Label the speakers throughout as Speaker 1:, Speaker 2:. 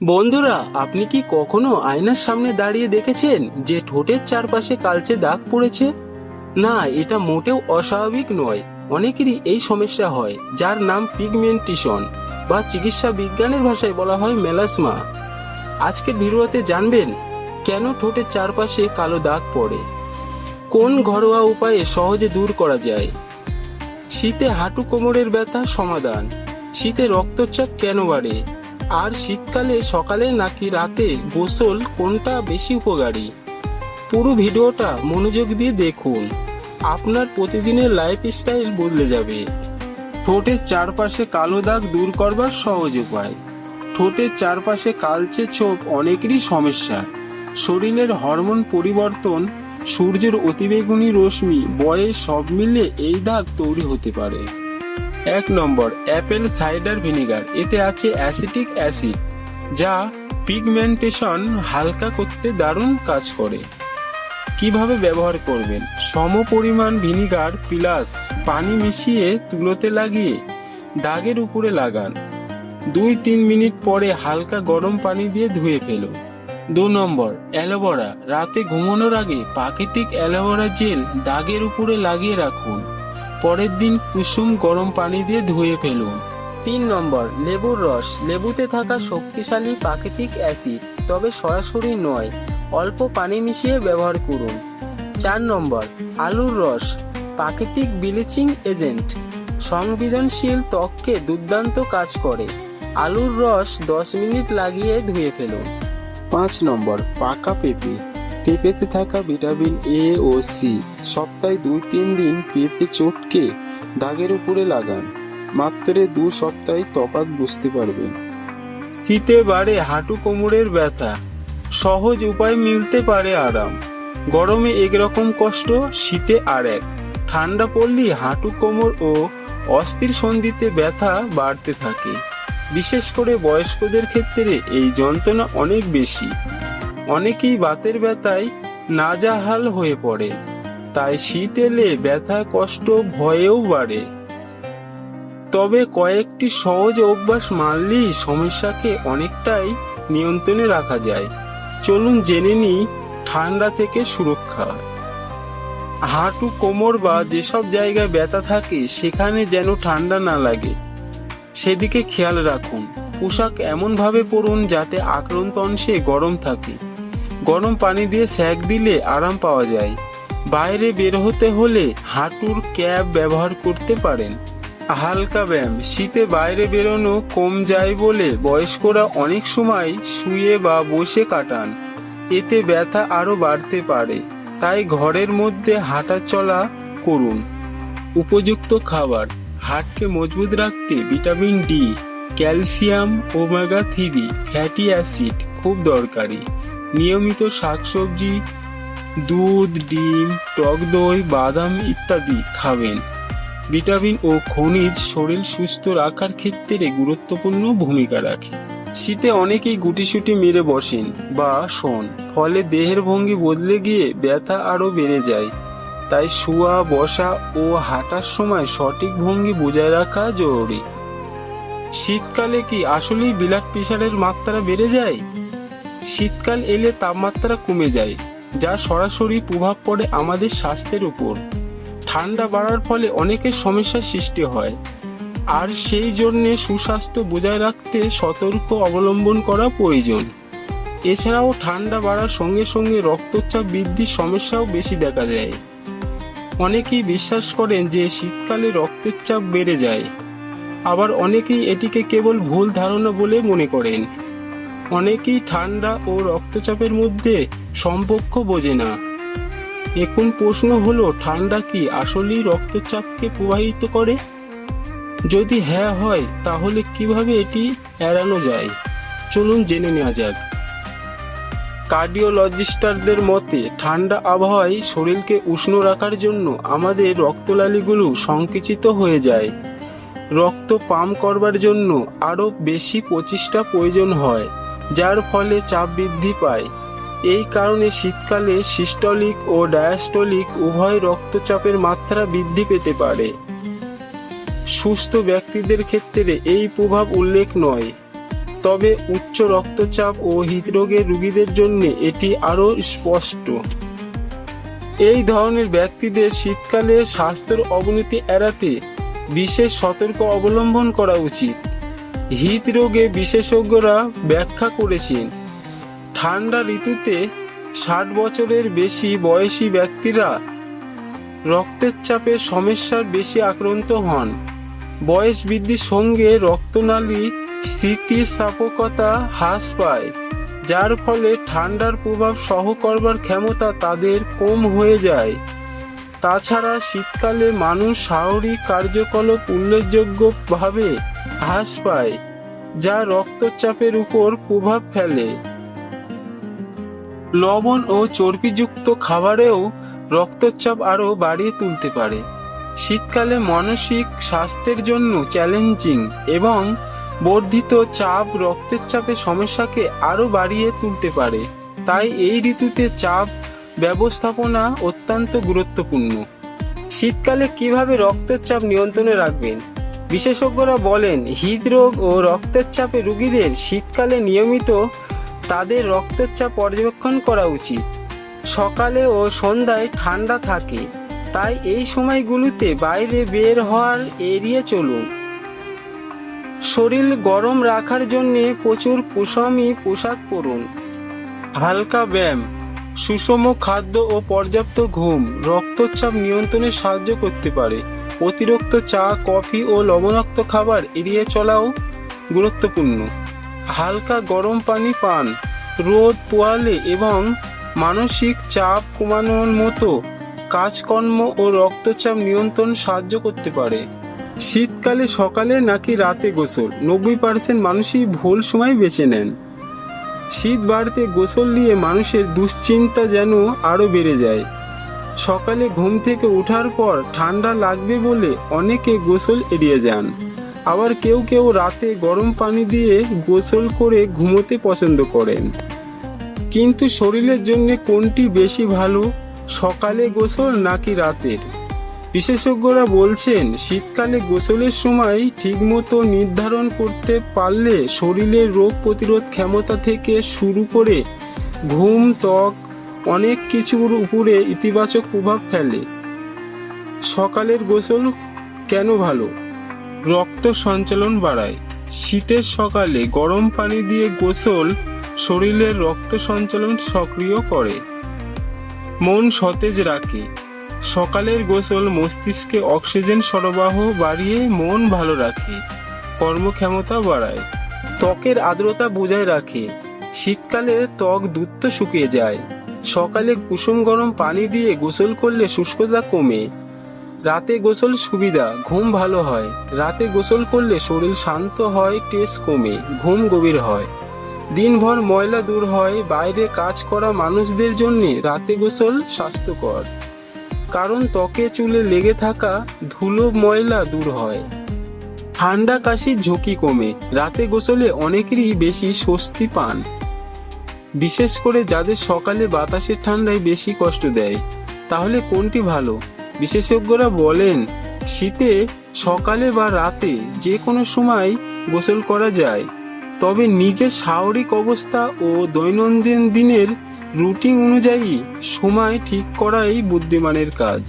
Speaker 1: বন্ধুরা, আপনি কি কখনো আয়নার সামনে দাঁড়িয়ে দেখেছেন যে ঠোঁটের চারপাশে কালচে দাগ পড়েছে? না, এটা মোটেও অস্বাভাবিক নয়। অনেকেরই এই সমস্যা হয়, যার নাম পিগমেন্টেশন বা চিকিৎসা বিজ্ঞানের ভাষায় বলা হয় মেলাসমা। আজকের ভিডিওতে জানবেন কেন ঠোঁটের চারপাশে কালো দাগ পড়ে, কোন ঘরোয়া উপায়ে সহজে দূর করা যায়, শীতে হাঁটু কোমরের ব্যথা সমাধান, শীতে রক্তচাপ কেন বাড়ে, আর শীতকালে সকালে নাকি রাতে গোসল কোনটা বেশি উপকারী। পুরো ভিডিওটা মনোযোগ দিয়ে দেখুন, আপনার প্রতিদিনের লাইফস্টাইল বদলে যাবে। ঠোঁটের চারপাশে কালো দাগ দূর করবার সহজ উপায়। ঠোঁটের চারপাশে কালচে ছোপ অনেকেরই সমস্যা। শরীরের হরমোন পরিবর্তন, সূর্যের অতিবেগুনি রশ্মি, বয়স সব মিলে এই দাগ তৈরি হতে পারে। 1 নম্বর, অ্যাপেল সাইডার ভিনিগার। এতে আছে অ্যাসিটিক অ্যাসিড, যা পিগমেন্টেশন হালকা করতে দারুণ কাজ করে। কিভাবে ব্যবহার করবেন? সম পরিমাণ ভিনিগার প্লাস পানি মিশিয়ে তুলোতে লাগিয়ে দাগের উপরে লাগান। 2-3 মিনিট পরে হালকা গরম পানি দিয়ে ধুয়ে ফেলুন। 2 নম্বর, অ্যালোভেরা। রাতে ঘুমানোর আগে প্রাকৃতিক অ্যালোভেরা জেল দাগের উপরে লাগিয়ে রাখুন। পরের দিন কুসুম গরম পানি দিয়ে ধুয়ে ফেলুন। 3 নম্বর, লেবুর রস। লেবুতে থাকা শক্তিশালী প্রাকৃতিক অ্যাসিড, তবে সরাসরি নয়, অল্প পানি মিশিয়ে ব্যবহার করুন। 4 নম্বর, আলুর রস। প্রাকৃতিক ব্লিচিং এজেন্ট, সংবেদনশীল ত্বককে দুর্দান্ত কাজ করে। আলুর রস 10 মিনিট লাগিয়ে ধুয়ে ফেলুন। 5 নম্বর, পাকা পেঁপে। পেঁপেতে থাকা ভিটামিন এ ও সি। সপ্তাহে 2-3 দিন পেঁপে চটকে দাগের উপরে লাগান। মাত্র 2 সপ্তাহে তফাৎ বুঝতে পারবেন। শীতে বাড়ে হাঁটু কোমরের ব্যথা, সহজ উপায় মিলতে পারে আরাম। গরমে একরকম কষ্ট, শীতে আর এক। ঠান্ডা পড়লে হাঁটু কোমর ও অস্থির সন্ধিতে ব্যথা বাড়তে থাকে। বিশেষ করে বয়স্কদের ক্ষেত্রে এই যন্ত্রণা অনেক বেশি। অনেকেই বাতের ব্যথায় নাজেহাল হয়ে পড়ে, তাই শীত এলে ব্যথা কষ্ট ভয়েও বাড়ে। তবে কয়েকটি সহজ অভ্যাস মানলেই সমস্যাকে অনেকটাই নিয়ন্ত্রণে রাখা যায়। চলুন জেনে নিই ঠান্ডা থেকে সুরক্ষা। হাঁটু কোমর বা যেসব জায়গায় ব্যথা থাকে সেখানে যেন ঠান্ডা না লাগে, সেদিকে খেয়াল রাখুন। পোশাক এমনভাবে পরুন যাতে আক্রান্ত অংশে গরম থাকে। গরম পানি দিয়ে সেঁক দিলে আরাম পাওয়া যায়। বাইরে বের হতে হলে হাঁটুর ক্যাপ ব্যবহার করতে পারেন। হালকা ব্যায়াম। শীতে বাইরে বেরোনো কম যায় বলে বয়স্করা অনেক সময় শুয়ে বা বসে কাটান, এতে ব্যথা আরো বাড়তে পারে। তাই ঘরের মধ্যে হাঁটা চলা করুন। উপযুক্ত খাবার। হার্টকে মজবুত রাখতে vitamin D, calcium, omega 3 fatty acid খুব দরকারি। নিয়মিত শাকসবজি, দুধ, ডিম, টক দই, বাদাম ইত্যাদি খাবেন। ভিটামিন ও খনিজ শরীর সুস্থ রাখার ক্ষেত্রে গুরুত্বপূর্ণ ভূমিকা রাখে। শীতে অনেকেই গুটিসুটি মেরে বসেন বা শোন, ফলে দেহের ভঙ্গি বদলে গিয়ে ব্যথা আরো বেড়ে যায়। তাই শোয়া, বসা ও হাঁটার সময় সঠিক ভঙ্গি বজায় রাখা জরুরি। শীতকালে কি আসলেই ব্লাড প্রেশারের মাত্রা বেড়ে যায়? শীতকাল এলে তাপমাত্রা কমে যায়, যা সরাসরি প্রভাব পড়ে আমাদের স্বাস্থ্যের উপর। ঠান্ডা বাড়ার ফলে অনেকের সমস্যার সৃষ্টি হয়, আর সেই জন্যে সুস্বাস্থ্য বজায় রাখতে সতর্ক অবলম্বন করা প্রয়োজন। এছাড়াও ঠান্ডা বাড়ার সঙ্গে সঙ্গে রক্তচাপ বৃদ্ধির সমস্যাও বেশি দেখা দেয়। অনেকেই বিশ্বাস করেন যে শীতকালে রক্তের চাপ বেড়ে যায়, আবার অনেকেই এটিকে কেবল ভুল ধারণা বলে মনে করেন। অনেকেই ঠান্ডা ও রক্তচাপের মধ্যে সম্পর্ক বোঝে না। এখন প্রশ্ন হলো, ঠান্ডা কি আসলেই রক্তচাপকে প্রভাবিত করে? যদি হ্যাঁ হয়, তাহলে কিভাবে এটি এড়ানো যায়? চলুন জেনে নেওয়া যাক। কার্ডিওলজিস্টদের মতে ঠান্ডা আবহাওয়ায় শরীরকে উষ্ণ রাখার জন্য আমাদের রক্তনালীগুলো সংকুচিত হয়ে যায়। রক্ত পাম্প করবার জন্য আরও বেশি প্রচেষ্টা প্রয়োজন হয়, যার ফলে চাপ বৃদ্ধি পায়। এই কারণে শীতকালে সিস্টলিক ও ডায়াস্টলিক উভয় রক্তচাপের মাত্রা বৃদ্ধি পেতে পারে। সুস্থ ব্যক্তিদের ক্ষেত্রে এই প্রভাব উল্লেখ নয়। তবে উচ্চ রক্তচাপ ও হৃদরোগের রোগীদের জন্য এটি আরও স্পষ্ট। এই ধরনের ব্যক্তিদের শীতকালে স্বাস্থ্যের অবনতি এড়াতে বিশেষ সতর্ক অবলম্বন করা উচিত। হৃদরোগে বিশেষজ্ঞরা ব্যাখ্যা করেছেন, ঠান্ডা ঋতুতে 60 বছরের বেশি বয়সী ব্যক্তিরা রক্তের চাপের সমস্যার বেশি আক্রান্ত হন। বয়স বৃদ্ধির সঙ্গে রক্তনালী স্থিতিস্থাপকতা হ্রাস পায়, যার ফলে ঠান্ডার প্রভাব সহ করবার ক্ষমতা তাদের কম হয়ে যায়। তাছাড়া শীতকালে মানুষ শারীরিক কার্যকলাপ উল্লেখযোগ্যভাবে হ্রাস পায়, যা রক্তচাপের উপর প্রভাব ফেলে। লবণ ও চর্বিযুক্ত খাবারেও রক্তচাপ আরও বাড়িয়ে তুলতে পারে। শীতকালে মানসিক স্বাস্থ্যের জন্য চ্যালেঞ্জিং এবং বর্ধিত চাপ রক্তের চাপের সমস্যাকে আরও বাড়িয়ে তুলতে পারে। তাই এই ঋতুতে চাপ ব্যবস্থাপনা অত্যন্ত গুরুত্বপূর্ণ। শীতকালে কিভাবে রক্তের চাপ নিয়ন্ত্রণে রাখবেন? বিশেষজ্ঞরা বলেন, হৃদরোগ ও রক্তের চাপে রোগীদের শীতকালে নিয়মিত তাদের রক্তের চাপ পর্যবেক্ষণ করা উচিত। সকালে ও সন্ধ্যায় ঠান্ডা থাকে, তাই এই সময়গুলোতে বাইরে বের হওয়ার এড়িয়ে চলুন। শরীর গরম রাখার জন্য প্রচুর পশমি পোশাক পরুন। হালকা ব্যায়াম, সুষম খাদ্য ও পর্যাপ্ত ঘুম রক্তচাপ নিয়ন্ত্রণে সাহায্য করতে পারে। অতিরিক্ত চা, কফি ও লবণাক্ত খাবার এড়িয়ে চলাও গুরুত্বপূর্ণ। হালকা গরম পানি পান, রোদ পোহালে এবং মানসিক চাপ কমানোর মতো কাজকর্ম ও রক্তচাপ নিয়ন্ত্রণ সাহায্য করতে পারে। শীতকালে সকালে নাকি রাতে গোসল? 90% মানুষই ভুল সময় বেছে নেন। শীত বাড়তে গোসল নিয়ে মানুষের দুশ্চিন্তা যেন আরও বেড়ে যায়। সকালে ঘুম থেকে ওঠার পর ঠান্ডা লাগবে বলে অনেকে গোসল এড়িয়ে যান। আবার কেউ কেউ রাতে গরম পানি দিয়ে গোসল করে ঘুমোতে পছন্দ করেন। কিন্তু শরীরের জন্য কোনটি বেশি ভালো, সকালে গোসল নাকি রাতের? বিশেষজ্ঞরা বলছেন, শীতকালে গোসলের সময় ঠিকমতো নির্ধারণ করতে পারলে শরীরের রোগ প্রতিরোধ ক্ষমতা থেকে শুরু করে ঘুম, ত্বক অনেক কিছুর উপরে ইতিবাচক প্রভাব ফেলে। সকালের গোসল কেন ভালো? রক্ত সঞ্চালন বাড়ায়। শীতের সকালে গরম পানি দিয়ে গোসল শরীরের রক্ত সঞ্চালন সক্রিয় করে, মন সতেজ রাখে। সকালের গোসল মস্তিষ্কে অক্সিজেন সরবরাহ বাড়িয়ে মন ভালো রাখে, কর্মক্ষমতা বাড়ায়। ত্বকের আর্দ্রতা বজায় রাখে। শীতকালে ত্বক দ্রুত শুকিয়ে যায়। সকালে কুসুম গরম পানি দিয়ে গোসল করলে শুষ্কতা কমে। রাতে গোসল সুবিধা, ঘুম ভালো হয়। রাতে গোসল করলে শরীর শান্ত হয়, স্ট্রেস কমে, ঘুম গভীর হয়, দিনভর ময়লা দূর হয়। বাইরে কাজ করা মানুষদের জন্য রাতে গোসল স্বাস্থ্যকর, কারণ ত্বকে চুলে লেগে থাকা ধুলো ময়লা দূর হয়। ঠান্ডা কাশির ঝুঁকি কমে। রাতে গোসলে অনেকেরই বেশি স্বস্তি পান, বিশেষ করে যাদের সকালে বাতাসের ঠান্ডায় বেশি কষ্ট দেয়। তাহলে কোনটি ভালো? বিশেষজ্ঞরা বলেন, শীতে সকালে বা রাতে যে কোনো সময় গোসল করা যায়, তবে নিজের শারীরিক অবস্থা ও দৈনন্দিন দিনের রুটিন অনুযায়ী সময় ঠিক করাই বুদ্ধিমানের কাজ।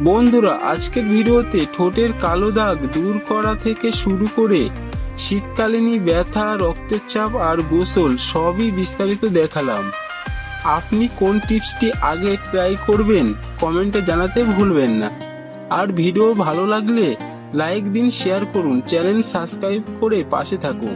Speaker 1: বন্ধুরা, আজকের ভিডিওতে ঠোঁটের কালো দাগ দূর করা থেকে শুরু করে শীতকালীন ব্যথা, রক্তের চাপ আর গোসল সবই বিস্তারিত দেখালাম। আপনি কোন টিপসটি আগে ট্রাই করবেন কমেন্টে জানাতে ভুলবেন না। আর ভিডিও ভালো লাগলে লাইক দিন, শেয়ার করুন, চ্যানেল সাবস্ক্রাইব করে পাশে থাকুন।